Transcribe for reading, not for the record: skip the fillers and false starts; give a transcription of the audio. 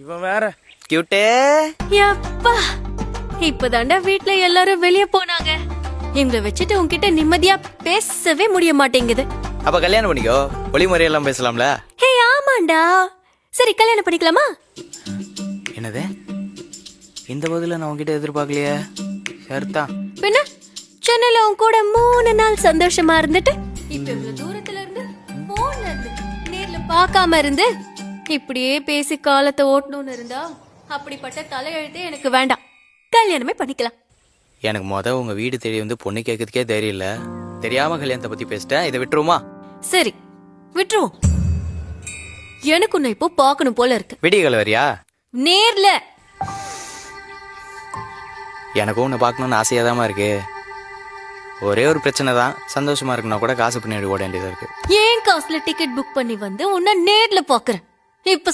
இவன் வேற கியூட்டே. யப்பா, இப்பதாண்டா வீட்ல எல்லாரும் வெளிய போனாங்க. இவங்க வச்சுட்டு உன்கிட்ட நிம்மதியா பேசவே முடிய மாட்டேங்குது. அப்ப கல்யாணம் பண்ணிக்கோ, ஒளிமுறையெல்லாம் பேசலாம்ல. ஹே ஆமாண்டா, சரி கல்யாணம் பண்ணிக்கலாமா? என்னது, இந்த பதில நான் உன்கிட்ட எதிர்பார்க்கலையே. சரிதான். பின்ன சென்னையில உன் கூட 3 நாள் சந்தோஷமா இருந்துட்டு இப்ப இவ்வளவு தூரத்துல இருந்து போன்ல இருந்து நேர்ல பார்க்காம இருந்து இப்படியே பேசி காலத்தை ஓட்டணும்னு இருந்தா அப்படிப்பட்ட தலையெழுத்தே எனக்கு வேண்டாம். கல்யாணமே பண்ணிக்கலாம். எனக்கு உங்க வீடு தேடி வந்து பொண்ணு கேட்கறதுக்கே தைரியம் இல்ல. தெரியாம கல்யாணத்தை பத்தி பேசிட்டேன். இதை விட்டுருமா? சரி விட்டுருவோம். எனக்கு உன்னை இப்போ பார்க்கணும் போல இருக்கு. விடியகால வரியா? நேர்ல. எனக்கும் உன்னை பார்க்கணும்னு ஆசையாதாமா இருக்கு. ஒரே ஒரு பிரச்சனை தான், சந்தோஷமா இருக்குன்னா கூட காசு பின்னாடி ஓட வேண்டியதா இருக்கு. ஏன் காசுல டிக்கெட் புக் பண்ணி வந்து உன்னை நேர்ல பாக்குறேன். இப்ப